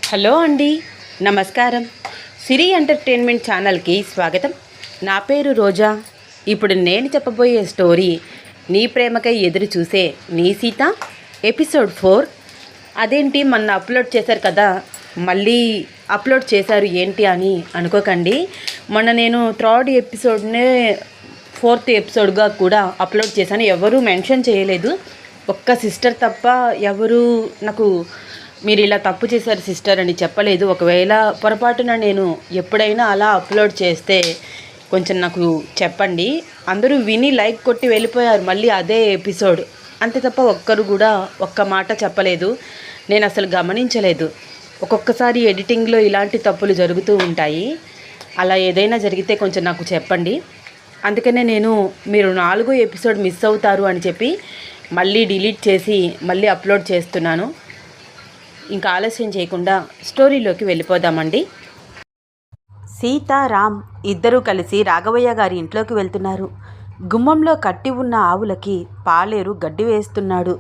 Hello అండి, నమస్కారం. సిరి entertainment ఛానల్కి స్వాగతం. నా పేరు రోజా. ఇప్పుడు నేను చెప్పబోయే స్టోరీ నీ ప్రేమకై ఎదురు చూసే నీ సీత ఎపిసోడ్ 4. అదేంటి మొన్న అప్లోడ్ చేశారు కదా, మళ్ళీ అప్లోడ్ చేశారు ఏంటి అని అనుకోకండి. మొన్న నేను 3rd ఎపిసోడ్నే 4th ఎపిసోడ్గా కూడా అప్లోడ్ చేశాను. ఎవరూ మెన్షన్ చేయలేదు, ఒక్క సిస్టర్ తప్ప ఎవరు నాకు మీరు ఇలా తప్పు చేశారు సిస్టర్ అని చెప్పలేదు. ఒకవేళ పొరపాటున నేను ఎప్పుడైనా అలా అప్లోడ్ చేస్తే కొంచెం నాకు చెప్పండి. అందరూ విని లైక్ కొట్టి వెళ్ళిపోయారు మళ్ళీ అదే ఎపిసోడ్, అంతే తప్ప ఒక్కరు కూడా ఒక్క మాట చెప్పలేదు. నేను అసలు గమనించలేదు. ఒక్కొక్కసారి ఎడిటింగ్లో ఇలాంటి తప్పులు జరుగుతూ ఉంటాయి. అలా ఏదైనా జరిగితే కొంచెం నాకు చెప్పండి. అందుకనే నేను మీరు 4వ ఎపిసోడ్ మిస్ అవుతారు అని చెప్పి మళ్ళీ డిలీట్ చేసి మళ్ళీ అప్లోడ్ చేస్తున్నాను. ఇంకా ఆలస్యం చేయకుండా స్టోరీలోకి వెళ్ళిపోదామండి. సీత, రామ్ ఇద్దరూ కలిసి రాఘవయ్య గారి ఇంట్లోకి వెళ్తున్నారు. గుమ్మంలో కట్టి ఉన్న ఆవులకి పాలేరు గడ్డి వేస్తున్నాడు.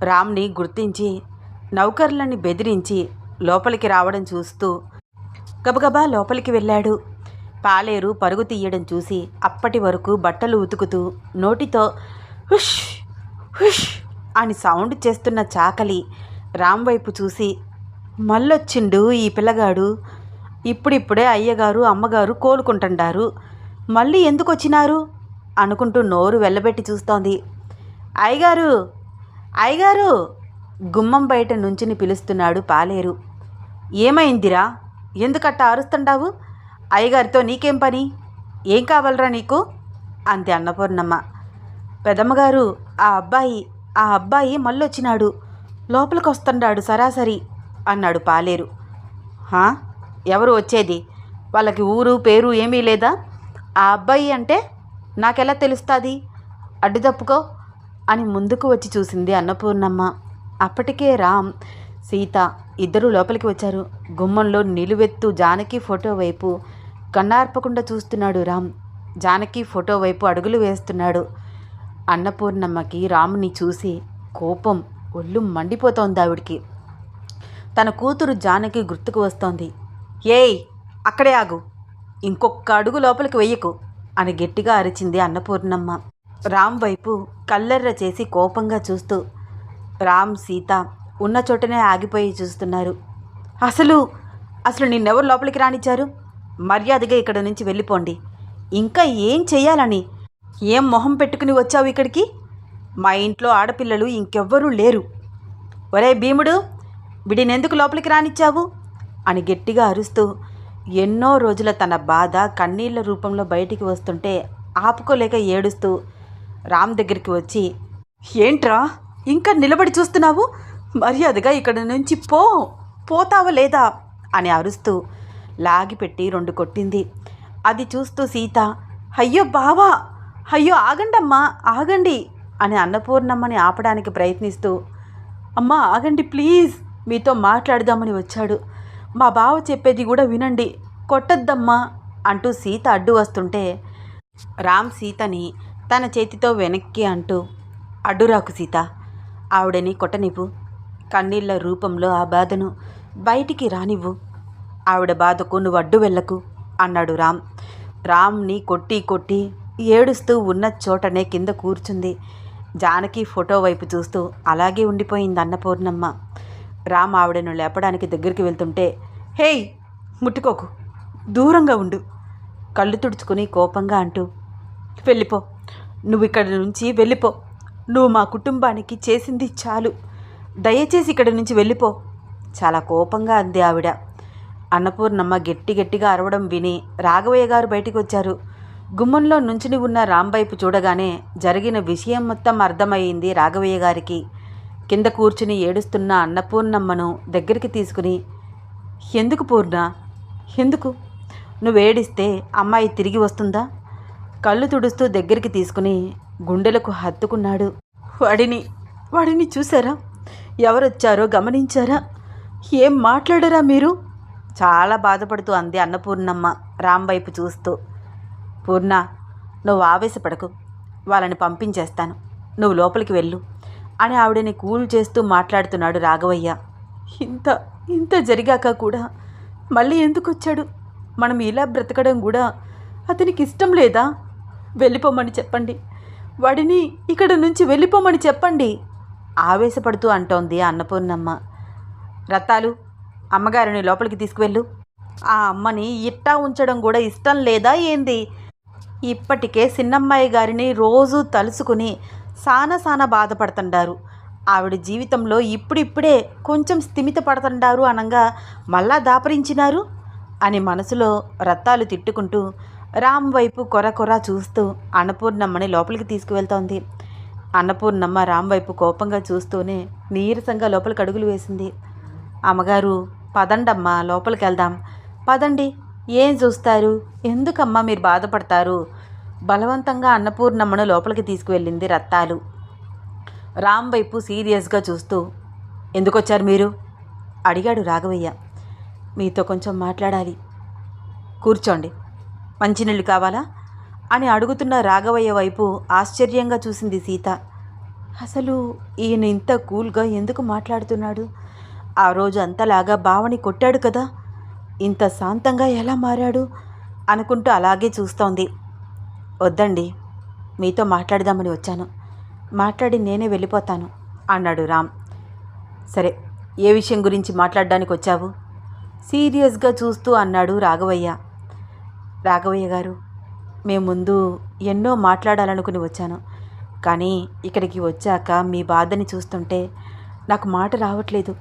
రామ్ని గుర్తించి నౌకర్లని బెదిరించి లోపలికి రావడం చూస్తూ గబగబా లోపలికి వెళ్ళాడు. పాలేరు పరుగు తీయడం చూసి అప్పటి వరకు బట్టలు ఉతుకుతూ నోటితో హుష్ హుష్ అని సౌండ్ చేస్తున్న చాకలి రామ్ వైపు చూసి, మళ్ళొచ్చిండు ఈ పిల్లగాడు, ఇప్పుడిప్పుడే అయ్యగారు అమ్మగారు కోలుకుంటుండారు, మళ్ళీ ఎందుకు వచ్చినారు అనుకుంటూ నోరు వెళ్ళబెట్టి చూస్తోంది. అయ్యగారు అయ్యగారు గుమ్మం బయట నుంచుని పిలుస్తున్నాడు పాలేరు. ఏమైందిరా, ఎందుకట్ట అరుస్తుండావు? అయ్యగారితో నీకేం పని, ఏం కావాలరా నీకు అంతే అన్నపూర్ణమ్మ. పెదమ్మగారు, ఆ అబ్బాయి మళ్ళొచ్చినాడు, లోపలికి వస్తున్నాడు సరాసరి అన్నాడు పాలేరు. ఎవరు వచ్చేది? వాళ్ళకి ఊరు పేరు ఏమీ లేదా? ఆ అబ్బాయి అంటే నాకెలా తెలుస్తుంది? అడ్డు తప్పుకో అని ముందుకు వచ్చి చూసింది అన్నపూర్ణమ్మ. అప్పటికే రామ్, సీత ఇద్దరూ లోపలికి వచ్చారు. గుమ్మంలో నిలువెత్తు జానకి ఫోటో వైపు కన్నార్పకుండా చూస్తున్నాడు రామ్. జానకి ఫోటో వైపు అడుగులు వేస్తున్నాడు. అన్నపూర్ణమ్మకి రామ్ని చూసి కోపం ఒళ్ళు మండిపోతోంది. ఆవిడికి తన కూతురు జానకి గుర్తుకు వస్తోంది. ఏయ్, అక్కడే ఆగు, ఇంకొక అడుగు లోపలికి వెయ్యకు అని గట్టిగా అరిచింది అన్నపూర్ణమ్మ. రామ్ వైపు కల్లెర్ర చేసి కోపంగా చూస్తూ రామ్, సీత ఉన్న చోటనే ఆగిపోయి చూస్తున్నారు. అసలు నిన్నెవరు లోపలికి రానిచ్చారు? మర్యాదగా ఇక్కడ నుంచి వెళ్ళిపోండి. ఇంకా ఏం చెయ్యాలని, ఏం మొహం పెట్టుకుని వచ్చావు ఇక్కడికి? మా ఇంట్లో ఆడపిల్లలు ఇంకెవ్వరూ లేరు. ఒరే భీముడు, వీడినెందుకు లోపలికి రానిచ్చావు అని గట్టిగా అరుస్తూ ఎన్నో రోజుల తన బాధ కన్నీళ్ల రూపంలో బయటికి వస్తుంటే ఆపుకోలేక ఏడుస్తూ రామ్ దగ్గరికి వచ్చి, ఏంట్రా ఇంకా నిలబడి చూస్తున్నావు? మర్యాదగా ఇక్కడ నుంచి పోతావా లేదా అని అరుస్తూ లాగిపెట్టి 2 కొట్టింది. అది చూస్తూ సీత, అయ్యో బావా, అయ్యో ఆగండమ్మా ఆగండి అని అన్నపూర్ణమ్మని ఆపడానికి ప్రయత్నిస్తూ, అమ్మా ఆగండి ప్లీజ్, మీతో మాట్లాడదామని వచ్చాడు, మా బావ చెప్పేది కూడా వినండి, కొట్టద్దమ్మా అంటూ సీత అడ్డు వస్తుంటే రామ్ సీతని తన చేతితో వెనక్కి అంటూ, అడ్డురాకు సీత, ఆవిడని కొట్టనివ్వు, కన్నీళ్ల రూపంలో ఆ బాధను బయటికి రానివ్వు, ఆవిడ బాధకు నువ్వు అడ్డు వెళ్ళకు అన్నాడు రామ్. రామ్ని కొట్టి ఏడుస్తూ ఉన్న చోటనే కింద కూర్చుంది. జానకి ఫోటో వైపు చూస్తూ అలాగే ఉండిపోయింది అన్నపూర్ణమ్మ. రామ్ ఆవిడను లేపడానికి దగ్గరికి వెళ్తుంటే, హేయ్ ముట్టుకోకు, దూరంగా ఉండు, కళ్ళు తుడుచుకుని కోపంగా అంటూ, వెళ్ళిపో, నువ్వు ఇక్కడి నుంచి వెళ్ళిపో, నువ్వు మా కుటుంబానికి చేసింది చాలు, దయచేసి ఇక్కడి నుంచి వెళ్ళిపో చాలా కోపంగా అంది ఆవిడ. అన్నపూర్ణమ్మ గట్టిగా అరవడం విని రాఘవయ్య గారు బయటికి వచ్చారు. గుమ్మంలో నుంచుని ఉన్న రామ్ వైపు చూడగానే జరిగిన విషయం మొత్తం అర్థమయ్యింది రాఘవయ్య గారికి. కింద కూర్చుని ఏడుస్తున్న అన్నపూర్ణమ్మను దగ్గరికి తీసుకుని, ఎందుకు పూర్ణ, ఎందుకు నువ్వేడిస్తే అమ్మాయి తిరిగి వస్తుందా? కళ్ళు తుడుస్తూ దగ్గరికి తీసుకుని గుండెలకు హత్తుకున్నాడు. వాడిని చూసారా? ఎవరొచ్చారో గమనించారా? ఏం మాట్లాడరా మీరు? చాలా బాధపడుతూ అంది అన్నపూర్ణమ్మ రామ్ వైపు చూస్తూ. పూర్ణ, నువ్వు ఆవేశపడకు, వాళ్ళని పంపించేస్తాను, నువ్వు లోపలికి వెళ్ళు అని ఆవిడని కూల్ చేస్తూ మాట్లాడుతున్నాడు రాఘవయ్య. ఇంత ఇంత జరిగాక కూడా మళ్ళీ ఎందుకు వచ్చాడు? మనం ఇలా బ్రతకడం కూడా అతనికి ఇష్టం లేదా? వెళ్ళిపోమని చెప్పండి, వాడిని ఇక్కడ నుంచి వెళ్ళిపోమని చెప్పండి ఆవేశపడుతూ అంటోంది అన్నపూర్ణమ్మ. రత్తాలు, అమ్మగారిని లోపలికి తీసుకువెళ్ళు. ఆ అమ్మని ఇట్టా ఉంచడం కూడా ఇష్టం లేదా ఏంది? ఇప్పటికే చిన్నమ్మాయి గారిని రోజూ తలుసుకుని సాన బాధపడుతుండారు. ఆవిడ జీవితంలో ఇప్పుడిప్పుడే కొంచెం స్థిమిత పడుతుండారు అనగా మళ్ళా దాపరించినారు అని మనసులో రత్తాలు తిట్టుకుంటూ రామ్ వైపు కొర చూస్తూ అన్నపూర్ణమ్మని లోపలికి తీసుకువెళ్తోంది. అన్నపూర్ణమ్మ రామ్ వైపు కోపంగా చూస్తూనే నీరసంగా లోపలికి అడుగులు వేసింది. అమ్మగారు, పదండమ్మా, లోపలికి వెళ్దాం. పదండి, ఏం చూస్తారు? ఎందుకమ్మా మీరు బాధపడతారు? బలవంతంగా అన్నపూర్ణమ్మను లోపలికి తీసుకువెళ్ళింది రత్తాలు. రామ్ వైపు సీరియస్గా చూస్తూ, ఎందుకొచ్చారు మీరు? అడిగాడు రాఘవయ్య. మీతో కొంచెం మాట్లాడాలి. కూర్చోండి. మంచినీళ్ళు కావాలా అని అడుగుతున్న రాఘవయ్య వైపు ఆశ్చర్యంగా చూసింది సీత. అసలు ఈయన ఇంత కూల్గా ఎందుకు మాట్లాడుతున్నాడు? ఆ రోజు అంతలాగా బావని కొట్టాడు కదా, ఇంత శాంతంగా ఎలా మారాడు అనుకుంటూ అలాగే చూస్తోంది. వద్దండి, మీతో మాట్లాడదామని వచ్చాను. మాట్లాడి నేనే వెళ్ళిపోతాను అన్నాడు రామ్. సరే, ఏ విషయం గురించి మాట్లాడడానికి వచ్చావు? సీరియస్గా చూస్తూ అన్నాడు రాఘవయ్య. రాఘవయ్య గారు, మేము ముందు ఎన్నో మాట్లాడాలనుకుని వచ్చాను, కానీ ఇక్కడికి వచ్చాక మీ బాధని చూస్తుంటే నాకు మాట రావట్లేదు.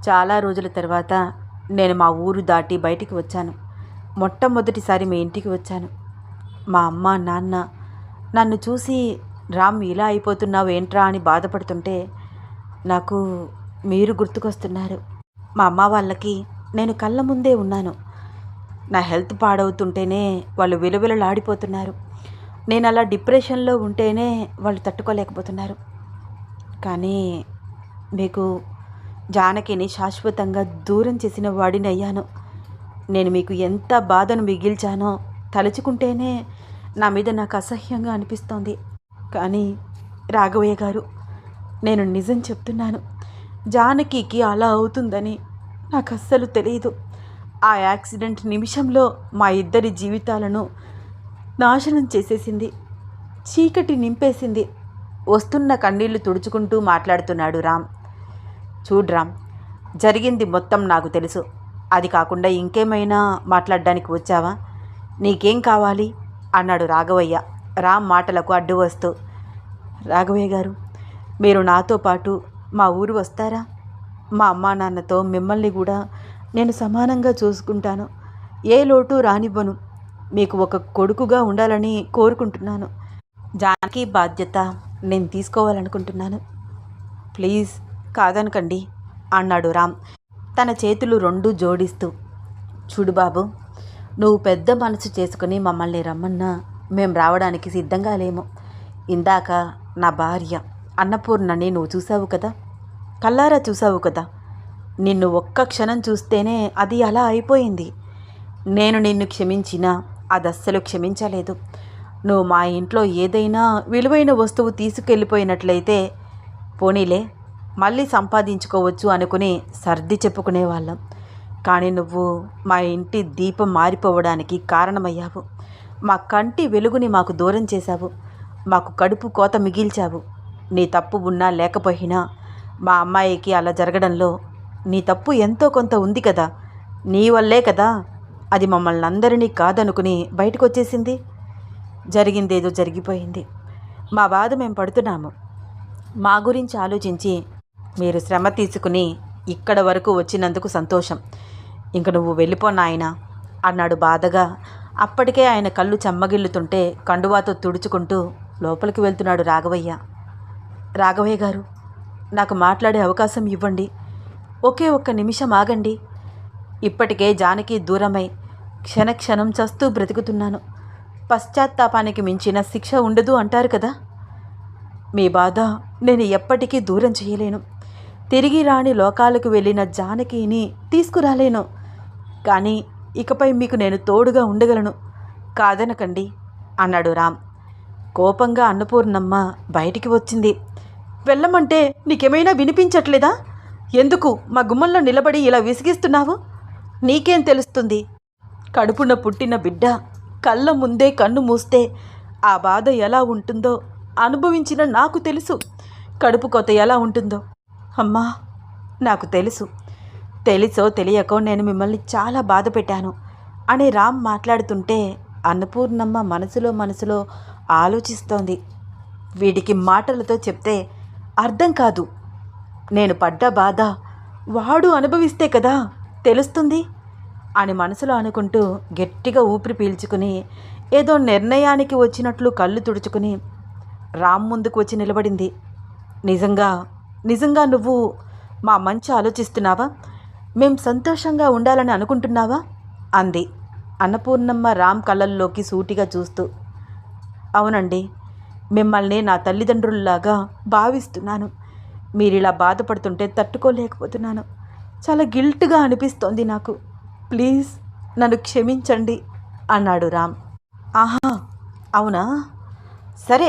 చాలా రోజుల తర్వాత నేను మా ఊరు దాటి బయటికి వచ్చాను. మొట్టమొదటిసారి మీ ఇంటికి వచ్చాను. మా అమ్మ నాన్న నన్ను చూసి రామ్ ఇలా అయిపోతున్నావు ఏంట్రా అని బాధపడుతుంటే నాకు మీరు గుర్తుకొస్తున్నారు. మా అమ్మ వాళ్ళకి నేను కళ్ళ ముందే ఉన్నాను. నా హెల్త్ పాడవుతుంటేనే వాళ్ళు విలవిలలాడిపోతున్నారు. నేను అలా డిప్రెషన్లో ఉంటేనే వాళ్ళు తట్టుకోలేకపోతున్నారు. కానీ మీకు జానకిని శాశ్వతంగా దూరం చేసిన వాడిని అయ్యాను. నేను మీకు ఎంత బాధను మిగిల్చానో తలుచుకుంటేనే నా మీద నాకు అసహ్యంగా అనిపిస్తోంది. కానీ రాఘవయ్య గారు, నేను నిజం చెప్తున్నాను, జానకికి అలా అవుతుందని నాకు అస్సలు తెలియదు. ఆ యాక్సిడెంట్ నిమిషంలో మా ఇద్దరి జీవితాలను నాశనం చేసేసింది, చీకటి నింపేసింది. వస్తున్న కన్నీళ్లు తుడుచుకుంటూ మాట్లాడుతున్నాడు రామ్. చూడు రామ్, జరిగింది మొత్తం నాకు తెలుసు. అది కాకుండా ఇంకేమైనా మాట్లాడడానికి వచ్చావా? నీకేం కావాలి అన్నాడు రాఘవయ్య రామ్ మాటలకు అడ్డు వస్తూ. రాఘవయ్య గారు, మీరు నాతో పాటు మా ఊరు వస్తారా? మా అమ్మా నాన్నతో మిమ్మల్ని కూడా నేను సమానంగా చూసుకుంటాను. ఏ లోటు రానివ్వను. మీకు ఒక కొడుకుగా ఉండాలని కోరుకుంటున్నాను. జానకి బాధ్యత నేను తీసుకోవాలనుకుంటున్నాను. ప్లీజ్ కాదనకండి అన్నాడు రామ్ తన చేతులు రెండు జోడిస్తూ. చూడు బాబు, నువ్వు పెద్ద మనసు చేసుకుని మమ్మల్ని రమ్మన్నా మేం రావడానికి సిద్ధంగా లేము. ఇందాక నా భార్య అన్నపూర్ణని నువ్వు చూసావు కదా, కల్లారా చూసావు కదా. నిన్ను ఒక్క క్షణం చూస్తేనే అది అలా అయిపోయింది. నేను నిన్ను క్షమించినా అది అస్సలు క్షమించలేదు. నువ్వు మా ఇంట్లో ఏదైనా విలువైన వస్తువు తీసుకెళ్ళిపోయినట్లయితే పోనీలే మళ్ళీ సంపాదించుకోవచ్చు అనుకుని సర్ది చెప్పుకునేవాళ్ళం. కానీ నువ్వు మా ఇంటి దీపం మారిపోవడానికి కారణమయ్యావు. మా కంటి వెలుగుని మాకు దూరం చేశావు. మాకు కడుపు కోత మిగిల్చావు. నీ తప్పు ఉన్నా లేకపోయినా మా అమ్మాయికి అలా జరగడంలో నీ తప్పు ఎంతో కొంత ఉంది కదా. నీ వల్లే కదా అది మమ్మల్ని అందరినీ కాదనుకుని బయటకు వచ్చేసింది. జరిగిందేదో జరిగిపోయింది. మా బాధ మేము పడుతున్నాము. మా గురించి ఆలోచించి మీరు శ్రమ తీసుకుని ఇక్కడ వరకు వచ్చినందుకు సంతోషం. ఇంక నువ్వు వెళ్ళిపో నాయనా అన్నాడు బాధగా. అప్పటికే ఆయన కళ్ళు చెమ్మగిల్లుతుంటే కండువాతో తుడుచుకుంటూ లోపలికి వెళ్తున్నాడు రాఘవయ్య. రాఘవయ్య గారు, నాకు మాట్లాడే అవకాశం ఇవ్వండి. ఒకే ఒక్క నిమిషం ఆగండి. ఇప్పటికే జానకి దూరమై క్షణక్షణం చస్తూ బ్రతుకుతున్నాను. పశ్చాత్తాపానికి మించిన శిక్ష ఉండదు అంటారు కదా. మీ బాధ నేను ఎప్పటికీ దూరం చేయలేను. తిరిగి రాని లోకాలకు వెళ్ళిన జానకిని తీసుకురాలేను. కానీ ఇకపై మీకు నేను తోడుగా ఉండగలను. కాదనకండి అన్నాడు రామ్. కోపంగా అన్నపూర్ణమ్మ బయటికి వచ్చింది. వెళ్ళమంటే నీకేమైనా వినిపించట్లేదా? ఎందుకు మా గుమ్మంలో నిలబడి ఇలా విసిగిస్తున్నావు? నీకేం తెలుస్తుంది? కడుపున పుట్టిన బిడ్డ కళ్ళ ముందే కన్ను మూస్తే ఆ బాధ ఎలా ఉంటుందో అనుభవించిన నాకు తెలుసు. కడుపు కొత ఎలా ఉంటుందో. అమ్మా, నాకు తెలుసో తెలియకో నేను మిమ్మల్ని చాలా బాధ పెట్టాను అని రామ్ మాట్లాడుతుంటే అన్నపూర్ణమ్మ మనసులో ఆలోచిస్తోంది. వీడికి మాటలతో చెప్తే అర్థం కాదు. నేను పడ్డ బాధ వాడు అనుభవిస్తే కదా తెలుస్తుంది అని మనసులో అనుకుంటూ గట్టిగా ఊపిరి పీల్చుకుని ఏదో నిర్ణయానికి వచ్చినట్లు కళ్ళు తుడుచుకుని రామ్ ముందుకు వచ్చి నిలబడింది. నిజంగా నువ్వు మా మంచి ఆలోచిస్తున్నావా? మేం సంతోషంగా ఉండాలని అనుకుంటున్నావా? అంది అన్నపూర్ణమ్మ రామ్ కళ్ళల్లోకి సూటిగా చూస్తూ. అవునండి, మిమ్మల్ని నా తల్లిదండ్రుల్లాగా భావిస్తున్నాను. మీరిలా బాధపడుతుంటే తట్టుకోలేకపోతున్నాను. చాలా గిల్ట్గా అనిపిస్తోంది నాకు. ప్లీజ్ నన్ను క్షమించండి అన్నాడు రామ్. ఆహా, అవునా? సరే,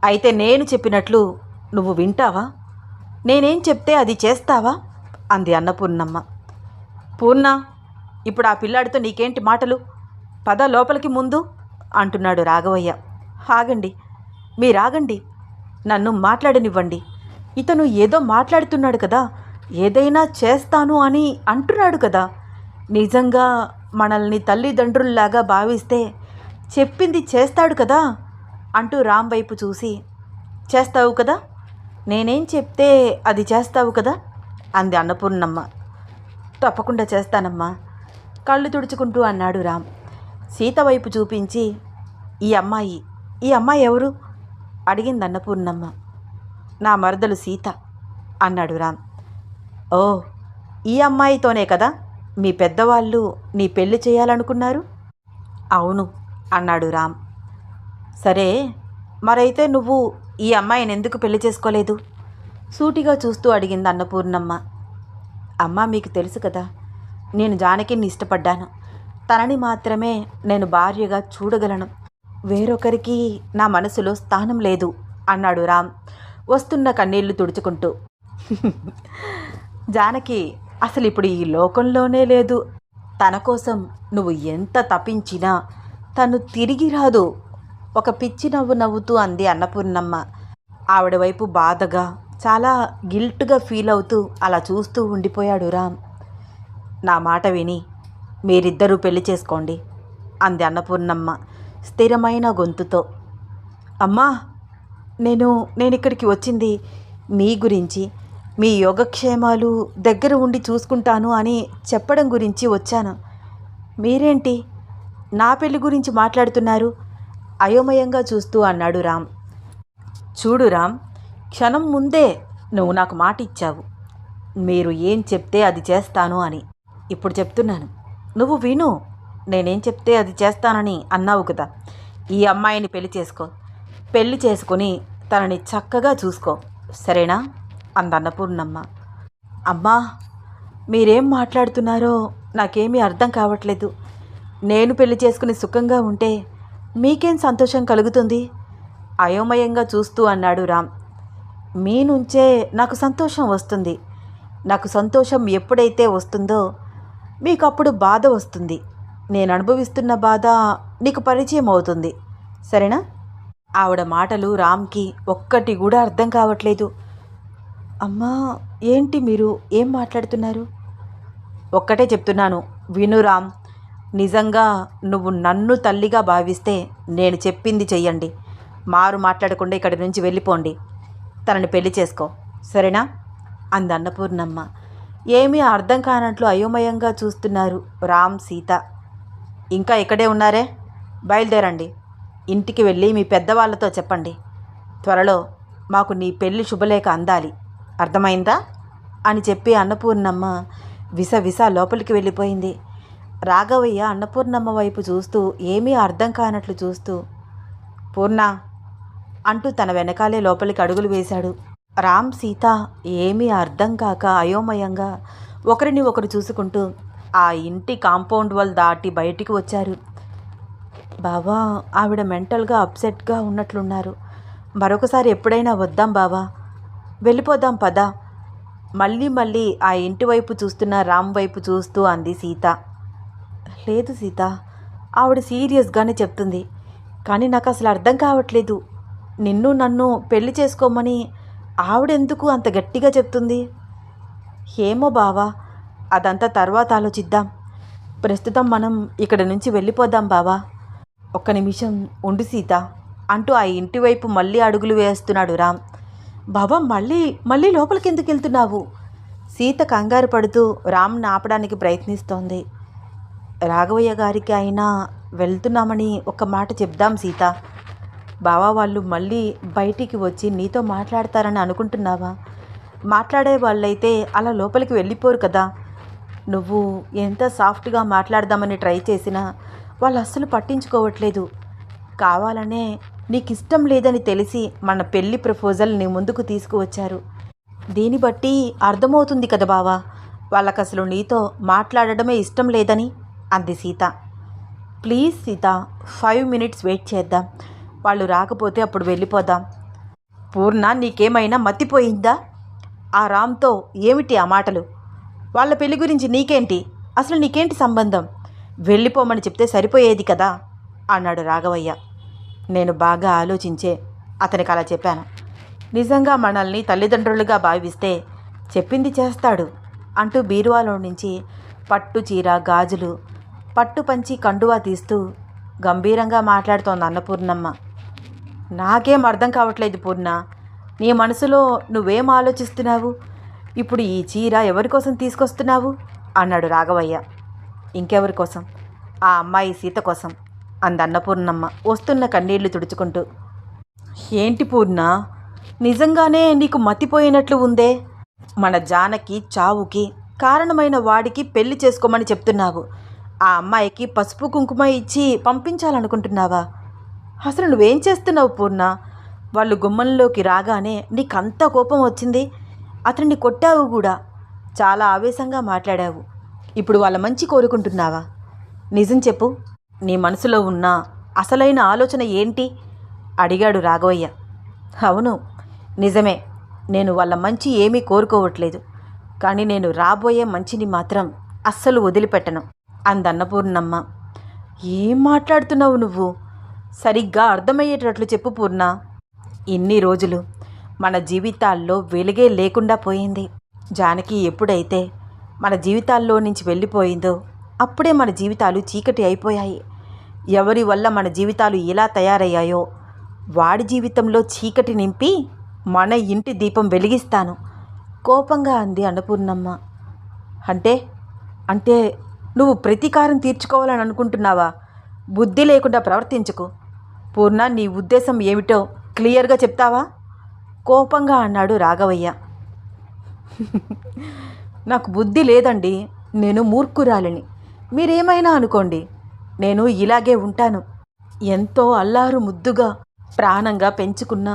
అయితే నేను చెప్పినట్లు నువ్వు వింటావా? నేనేం చెప్తే అది చేస్తావా? అంది అన్నపూర్ణమ్మ. పూర్ణ, ఇప్పుడు ఆ పిల్లాడితో నీకేంటి మాటలు? పద లోపలికి ముందు అంటున్నాడు రాఘవయ్య. ఆగండి, మీరాగండి, నన్ను మాట్లాడనివ్వండి. ఇతను ఏదో మాట్లాడుతున్నాడు కదా, ఏదైనా చేస్తాను అని అంటున్నాడు కదా. నిజంగా మనల్ని తల్లిదండ్రుల్లాగా భావిస్తే చెప్పింది చేస్తాడు కదా అంటూ రామ్ వైపు చూసి, చేస్తావు కదా, నేనేం చెప్తే అది చేస్తావు కదా అంది అన్నపూర్ణమ్మ. తప్పకుండా చేస్తానమ్మా కళ్ళు తుడుచుకుంటూ అన్నాడు రామ్. సీత వైపు చూపించి, ఈ అమ్మాయి ఎవరు అడిగింది అన్నపూర్ణమ్మ. నా మరదలు సీత అన్నాడు రామ్. ఓ, ఈ అమ్మాయితోనే కదా మీ పెద్దవాళ్ళు నీ పెళ్లి చేయాలనుకున్నారు? అవును అన్నాడు రామ్. సరే, మరైతే నువ్వు ఈ అమ్మాయిని ఎందుకు పెళ్లి చేసుకోలేదు? సూటిగా చూస్తూ అడిగింది అన్నపూర్ణమ్మ. అమ్మ, మీకు తెలుసు కదా, నేను జానకిని ఇష్టపడ్డాను. తనని మాత్రమే నేను భార్యగా చూడగలను. వేరొకరికి నా మనసులో స్థానం లేదు అన్నాడు రామ్ వస్తున్న కన్నీళ్లు తుడుచుకుంటూ. జానకి అసలు ఇప్పుడు ఈ లోకంలోనే లేదు. తన కోసం నువ్వు ఎంత తప్పించినా తను తిరిగి రాదు. ఒక పిచ్చి నవ్వు నవ్వుతూ అంది అన్నపూర్ణమ్మ. ఆవిడ వైపు బాధగా, చాలా గిల్ట్గా ఫీల్ అవుతూ అలా చూస్తూ ఉండిపోయాడు రామ్. నా మాట విని మీరిద్దరూ పెళ్లి చేసుకోండి అంది అన్నపూర్ణమ్మ స్థిరమైన గొంతుతో. అమ్మా, నేను ఇక్కడికి వచ్చింది మీ గురించి, మీ యోగక్షేమాలు దగ్గర ఉండి చూసుకుంటాను అని చెప్పడం గురించి వచ్చాను. మీరేంటి నా పెళ్లి గురించి మాట్లాడుతున్నారు? అయోమయంగా చూస్తూ అన్నాడు రామ్. చూడు రామ్, క్షణం ముందే నువ్వు నాకు మాట ఇచ్చావు, మీరు ఏం చెప్తే అది చేస్తాను అని. ఇప్పుడు చెప్తున్నాను, నువ్వు విను. నేనేం చెప్తే అది చేస్తానని అన్నావు కదా. ఈ అమ్మాయిని పెళ్లి చేసుకొని తనని చక్కగా చూసుకో, సరేనా అందన్నపూర్ణమ్మ. అమ్మా, మీరేం మాట్లాడుతున్నారో నాకేమీ అర్థం కావట్లేదు. నేను పెళ్లి చేసుకుని సుఖంగా ఉంటే మీకేం సంతోషం కలుగుతుంది? అయోమయంగా చూస్తూ అన్నాడు రామ్. మీ నుంచే నాకు సంతోషం వస్తుంది. నాకు సంతోషం ఎప్పుడైతే వస్తుందో మీకు అప్పుడు బాధ వస్తుంది. నేను అనుభవిస్తున్న బాధ నీకు పరిచయం అవుతుంది, సరేనా? ఆవిడ మాటలు రామ్కి ఒక్కటి కూడా అర్థం కావట్లేదు. అమ్మా, ఏంటి మీరు ఏం మాట్లాడుతున్నారు? ఒక్కటే చెప్తున్నాను, విను రామ్. నిజంగా నువ్వు నన్ను తల్లిగా భావిస్తే నేను చెప్పింది చెయ్యండి. మారు మాట్లాడకుండా ఇక్కడి నుంచి వెళ్ళిపోండి. తనని పెళ్లి చేసుకో, సరేనా అంది అన్నపూర్ణమ్మ. ఏమీ అర్థం కానట్లు అయోమయంగా చూస్తున్నారు రామ్, సీత. ఇంకా ఇక్కడే ఉన్నారే, బయలుదేరండి. ఇంటికి వెళ్ళి మీ పెద్దవాళ్ళతో చెప్పండి. త్వరలో మాకు నీ పెళ్లి శుభలేఖ అందాలి, అర్థమైందా అని చెప్పి అన్నపూర్ణమ్మ విసవిస లోపలికి వెళ్ళిపోయింది. రాఘవయ్య అన్నపూర్ణమ్మ వైపు చూస్తూ ఏమీ అర్థం కానట్లు చూస్తూ, పూర్ణ అంటూ తన వెనకాలే లోపలికి అడుగులు వేశాడు. రామ్, సీత ఏమీ అర్థం కాక అయోమయంగా ఒకరిని ఒకరు చూసుకుంటూ ఆ ఇంటి కాంపౌండ్ వాల్ దాటి బయటికి వచ్చారు. బావా, ఆవిడ మెంటల్గా అప్సెట్గా ఉన్నట్లున్నారు. మరొకసారి ఎప్పుడైనా వద్దాం బావా, వెళ్ళిపోదాం పదా. మళ్ళీ మళ్ళీ ఆ ఇంటి వైపు చూస్తున్న రామ్ వైపు చూస్తూ అంది సీత. లేదు సీత, ఆవిడ సీరియస్గానే చెప్తుంది. కానీ నాకు అసలు అర్థం కావట్లేదు. నిన్ను నన్ను పెళ్లి చేసుకోమని ఆవిడెందుకు అంత గట్టిగా చెప్తుంది? ఏమో బావా, అదంతా తర్వాత ఆలోచిద్దాం. ప్రస్తుతం మనం ఇక్కడ నుంచి వెళ్ళిపోదాం బావా. ఒక్క నిమిషం ఉండు సీత అంటూ ఆ ఇంటి వైపు మళ్ళీ అడుగులు వేస్తున్నాడు రామ్. బాబా, మళ్ళీ లోపలికి ఎందుకు వెళ్తున్నావు? సీత కంగారు పడుతూ రామ్ని ఆపడానికి ప్రయత్నిస్తోంది. రాఘవయ్య గారికి అయినా వెళ్తున్నామని ఒక మాట చెప్దాం సీత. బావా, వాళ్ళు మళ్ళీ బయటికి వచ్చి నీతో మాట్లాడతారని అనుకుంటున్నావా? మాట్లాడే వాళ్ళైతే అలా లోపలికి వెళ్ళిపోరు కదా. నువ్వు ఎంత సాఫ్ట్గా మాట్లాడదామని ట్రై చేసినా వాళ్ళు అస్సలు పట్టించుకోవట్లేదు. కావాలనే నీకు ఇష్టం లేదని తెలిసి మన పెళ్లి ప్రపోజల్ నీ ముందుకు తీసుకువచ్చారు. దీన్ని బట్టి అర్థమవుతుంది కదా బావా, వాళ్ళకు అసలు నీతో మాట్లాడడమే ఇష్టం లేదని అంది Sita. Please Sita, 5 minutes wait చేద్దాం. వాళ్ళు రాకపోతే అప్పుడు వెళ్ళిపోదాం. పూర్ణ, నీకేమైనా మతిపోయిందా? ఆ రామ్తో ఏమిటి ఆ మాటలు? వాళ్ళ పెళ్లి గురించి నీకేంటి? అసలు నీకేంటి సంబంధం? వెళ్ళిపోమని చెప్తే సరిపోయేది కదా అన్నాడు రాఘవయ్య. నేను బాగా ఆలోచించే అతనికి అలా చెప్పాను. నిజంగా మనల్ని తల్లిదండ్రులుగా భావిస్తే చెప్పింది చేస్తాడు అంటూ బీరువాలో నుంచి పట్టు చీర, గాజులు, పట్టు పంచి, కండువా తీస్తూ గంభీరంగా మాట్లాడుతోంది అన్నపూర్ణమ్మ. నాకేం అర్థం కావట్లేదు పూర్ణ, నీ మనసులో నువ్వేం ఆలోచిస్తున్నావు? ఇప్పుడు ఈ చీర ఎవరి కోసం తీసుకొస్తున్నావు అన్నాడు రాఘవయ్య. ఇంకెవరి కోసం? ఆ అమ్మాయి సీత కోసం అంది అన్నపూర్ణమ్మ వస్తున్న కన్నీళ్లు తుడుచుకుంటూ. ఏంటి పూర్ణ, నిజంగానే నీకు మతిపోయినట్లు ఉందే? మన జానకి చావుకి కారణమైన వాడికి పెళ్లి చేసుకోమని చెప్తున్నావు. ఆ అమ్మాయికి పసుపు కుంకుమ ఇచ్చి పంపించాలనుకుంటున్నావా? అసలు నువ్వేం చేస్తున్నావు పూర్ణ? వాళ్ళు గుమ్మంలోకి రాగానే నీకంత కోపం వచ్చింది. అతన్ని కొట్టావు కూడా. చాలా ఆవేశంగా మాట్లాడావు. ఇప్పుడు వాళ్ళ మంచి కోరుకుంటున్నావా? నిజం చెప్పు, నీ మనసులో ఉన్న అసలైన ఆలోచన ఏంటి అడిగాడు రాఘవయ్య. అవును, నిజమే, నేను వాళ్ళ మంచి ఏమీ కోరుకోవట్లేదు. కానీ నేను రాబోయే మంచిని మాత్రం అస్సలు వదిలిపెట్టను అందన్నపూర్ణమ్మ. ఏం మాట్లాడుతున్నావు నువ్వు? సరిగ్గా అర్థమయ్యేటట్లు చెప్పు పూర్ణ. ఇన్ని రోజులు మన జీవితాల్లో వెలుగే లేకుండా పోయింది. జానకి ఎప్పుడైతే మన జీవితాల్లో నుంచి వెళ్ళిపోయిందో అప్పుడే మన జీవితాలు చీకటి అయిపోయాయి. ఎవరి వల్ల మన జీవితాలు ఇలా తయారయ్యాయో వాడి జీవితంలో చీకటి నింపి మన ఇంటి దీపం వెలిగిస్తాను కోపంగా అంది అన్నపూర్ణమ్మ. అంటే నువ్వు ప్రతీకారం తీర్చుకోవాలని అనుకుంటున్నావా? బుద్ధి లేకుండా ప్రవర్తించుకో పూర్ణ. నీ ఉద్దేశం ఏమిటో క్లియర్గా చెప్తావా? కోపంగా అన్నాడు రాఘవయ్య. నాకు బుద్ధి లేదండి, నేను మూర్ఖురాలిని. మీరేమైనా అనుకోండి, నేను ఇలాగే ఉంటాను. ఎంతో అల్లారు ముద్దుగా ప్రాణంగా పెంచుకున్న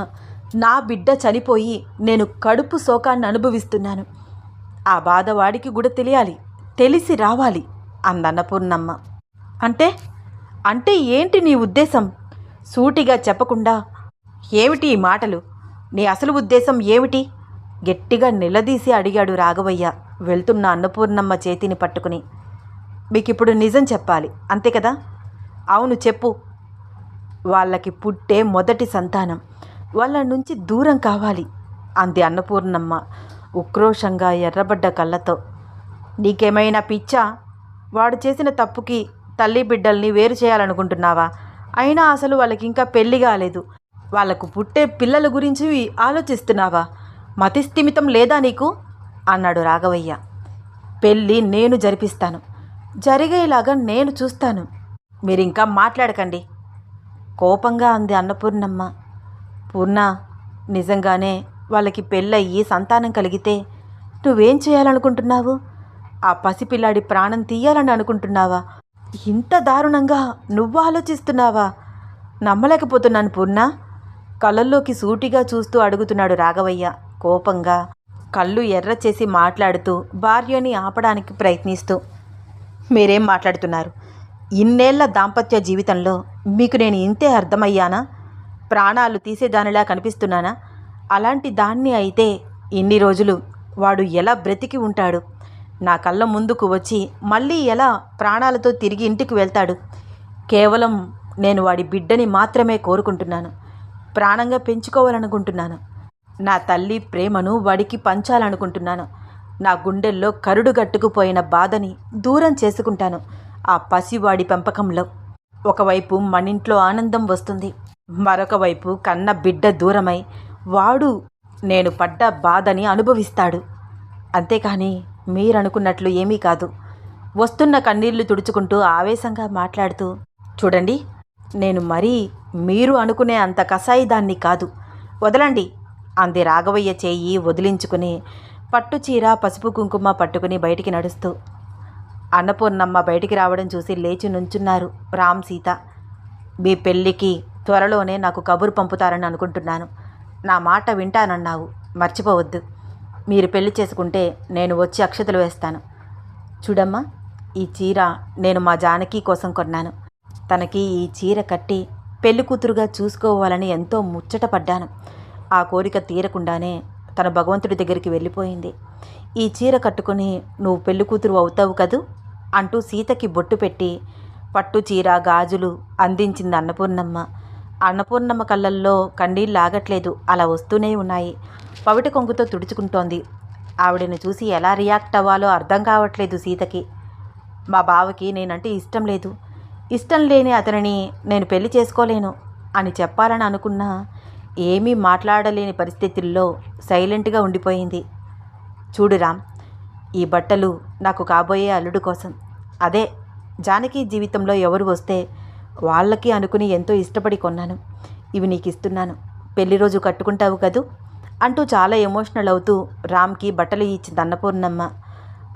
నా బిడ్డ చనిపోయి నేను కడుపు శోకాన్ని అనుభవిస్తున్నాను. ఆ బాధ వాడికి కూడా తెలిసి రావాలి అందన్నపూర్ణమ్మ. అంటే ఏంటి నీ ఉద్దేశం? సూటిగా చెప్పకుండా ఏమిటి ఈ మాటలు? నీ అసలు ఉద్దేశం ఏమిటి? గట్టిగా నిలదీసి అడిగాడు రాఘవయ్య వెళ్తున్న అన్నపూర్ణమ్మ చేతిని పట్టుకుని. మీకిప్పుడు నిజం చెప్పాలి, అంతే కదా? అవును, చెప్పు. వాళ్ళకి పుట్టే మొదటి సంతానం వాళ్ళ నుంచి దూరం కావాలి అంది అన్నపూర్ణమ్మ ఉక్రోషంగా ఎర్రబడ్డ కళ్ళతో. నీకేమైనా పిచ్చా? వాడు చేసిన తప్పుకి తల్లి బిడ్డల్ని వేరు చేయాలనుకుంటున్నావా? అయినా అసలు వాళ్ళకి ఇంకా పెళ్లి కాలేదు. వాళ్లకు పుట్టే పిల్లల గురించి ఆలోచిస్తున్నావా? మతిస్థిమితం లేదా నీకు అన్నాడు రాఘవయ్య. పెళ్ళి నేను జరిపిస్తాను, జరిగేలాగా నేను చూస్తాను. మీరింకా మాట్లాడకండి కోపంగా అంది అన్నపూర్ణమ్మ. పూర్ణ, నిజంగానే వాళ్ళకి పెళ్ళయ్యి సంతానం కలిగితే నువ్వేం చేయాలనుకుంటున్నావు? ఆ పసిపిల్లాడి ప్రాణం తీయాలని అనుకుంటున్నావా? ఇంత దారుణంగా నువ్వు ఆలోచిస్తున్నావా? నమ్మలేకపోతున్నాను పూర్ణ. కళ్ళల్లోకి సూటిగా చూస్తూ అడుగుతున్నాడు రాఘవయ్య కోపంగా, కళ్ళు ఎర్ర చేసి మాట్లాడుతూ భార్యని ఆపడానికి ప్రయత్నిస్తూ. మీరేం మాట్లాడుతున్నారు? ఇన్నేళ్ల దాంపత్య జీవితంలో మీకు నేను ఇంతే అర్థమయ్యానా? ప్రాణాలు తీసేదానిలా కనిపిస్తున్నానా? అలాంటి దాన్ని అయితే ఇన్ని రోజులు వాడు ఎలా బ్రతికి ఉంటాడు? నా కళ్ళ ముందుకు వచ్చి మళ్ళీ ఎలా ప్రాణాలతో తిరిగి ఇంటికి వెళ్తాడు? కేవలం నేను వాడి బిడ్డని మాత్రమే కోరుకుంటున్నాను. ప్రాణంగా పెంచుకోవాలనుకుంటున్నాను. నా తల్లి ప్రేమను వాడికి పంచాలనుకుంటున్నాను. నా గుండెల్లో కరుడు గట్టుకుపోయిన బాధని దూరం చేసుకుంటాను ఆ పసివాడి పెంపకంలో. ఒకవైపు మనింట్లో ఆనందం వస్తుంది, మరొక వైపు కన్న బిడ్డ దూరమై వాడు నేను పడ్డ బాధని అనుభవిస్తాడు. అంతేకాని మీరనుకున్నట్లు ఏమీ కాదు. వస్తున్న కన్నీళ్లు తుడుచుకుంటూ ఆవేశంగా మాట్లాడుతూ, చూడండి, నేను మరీ మీరు అనుకునే అంత కసాయిదాన్ని కాదు, వదలండి అంది రాఘవయ్య చేయి వదిలించుకుని పట్టుచీర పసుపు కుంకుమ పట్టుకుని బయటికి నడుస్తూ. అన్నపూర్ణమ్మ బయటికి రావడం చూసి లేచి నుంచున్నారు రామ్ సీత. మీ పెళ్ళికి త్వరలోనే నాకు కబురు పంపుతారని అనుకుంటున్నాను. నా మాట వింటానన్నావు, మర్చిపోవద్దు. మీరు పెళ్లి చేసుకుంటే నేను వచ్చి అక్షతలు వేస్తాను. చూడమ్మా, ఈ చీర నేను మా జానకి కోసం కొన్నాను. తనకి ఈ చీర కట్టి పెళ్లి కూతురుగా చూసుకోవాలని ఎంతో ముచ్చటపడ్డాను. ఆ కోరిక తీరకుండానే తన భగవంతుడి దగ్గరికి వెళ్ళిపోయింది. ఈ చీర కట్టుకుని నువ్వు పెళ్లి కూతురు అవుతావు కదూ అంటూ సీతకి బొట్టు పెట్టి పట్టు చీర గాజులు అందించింది అన్నపూర్ణమ్మ. అన్నపూర్ణమ్మ కళ్ళల్లో కన్నీళ్ళు ఆగట్లేదు, అలా వస్తూనే ఉన్నాయి. పవిట కొంగుతో తుడుచుకుంటోంది. ఆవిడని చూసి ఎలా రియాక్ట్ అవ్వాలో అర్థం కావట్లేదు సీతకి. మా బావకి నేనంటే ఇష్టం లేదు, ఇష్టం లేని అతనిని నేను పెళ్లి చేసుకోలేను అని చెప్పాలని అనుకున్నా ఏమీ మాట్లాడలేని పరిస్థితుల్లో సైలెంట్గా ఉండిపోయింది. చూడు రామ్, ఈ బట్టలు నాకు కాబోయే అల్లుడు కోసం, అదే జానకి జీవితంలో ఎవరు వస్తే వాళ్ళకి అనుకుని ఎంతో ఇష్టపడి కొన్నాను. ఇవి నీకు ఇస్తున్నాను, పెళ్లి రోజు కట్టుకుంటావు కదూ అంటూ చాలా ఎమోషనల్ అవుతూ రామ్కి బట్టలు ఇచ్చింది అన్నపూర్ణమ్మ.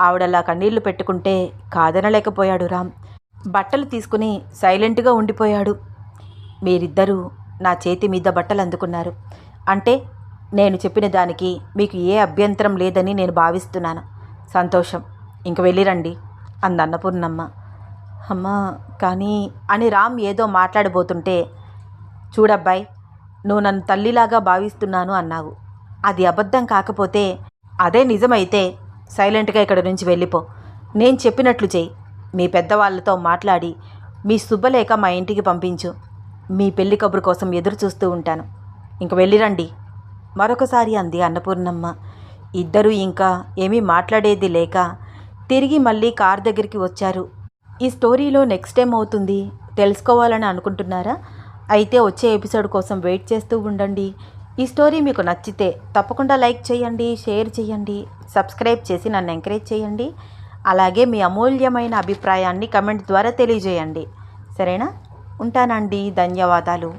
ఆవిడలా కన్నీళ్లు పెట్టుకుంటే కాదనలేకపోయాడు రామ్. బట్టలు తీసుకుని సైలెంట్గా ఉండిపోయాడు. మీరిద్దరూ నా చేతి మీద బట్టలు అందుకున్నారు అంటే నేను చెప్పిన దానికి మీకు ఏ అభ్యంతరం లేదని నేను భావిస్తున్నాను. సంతోషం, ఇంక వెళ్ళిరండి అంది అన్నపూర్ణమ్మ. అమ్మా కానీ అని రామ్ ఏదో మాట్లాడబోతుంటే, చూడబ్బాయి, నువ్వు నన్ను తల్లిలాగా భావిస్తున్నాను అన్నావు. అది అబద్ధం కాకపోతే, అదే నిజమైతే సైలెంట్గా ఇక్కడి నుంచి వెళ్ళిపో. నేను చెప్పినట్లు చెయ్యి. మీ పెద్దవాళ్ళతో మాట్లాడి మీ శుభలేఖ మా ఇంటికి పంపించు. మీ పెళ్లి కబురు కోసం ఎదురు చూస్తూ ఉంటాను. ఇంక వెళ్ళిరండి మరొకసారి అంది అన్నపూర్ణమ్మ. ఇద్దరూ ఇంకా ఏమీ మాట్లాడేది లేక తిరిగి మళ్ళీ కార్ దగ్గరికి వచ్చారు. ఈ స్టోరీలో నెక్స్ట్ ఏం అవుతుంది తెలుసుకోవాలని అనుకుంటున్నారా? అయితే వచ్చే ఎపిసోడ్ కోసం వెయిట్ చేస్తూ ఉండండి. ఈ స్టోరీ మీకు నచ్చితే తప్పకుండా లైక్ చేయండి, షేర్ చేయండి, సబ్స్క్రైబ్ చేసి నన్ను ఎంకరేజ్ చేయండి. అలాగే మీ అమూల్యమైన అభిప్రాయాన్ని కమెంట్ ద్వారా తెలియజేయండి. సరేనా? ఉంటానండి. ధన్యవాదాలు.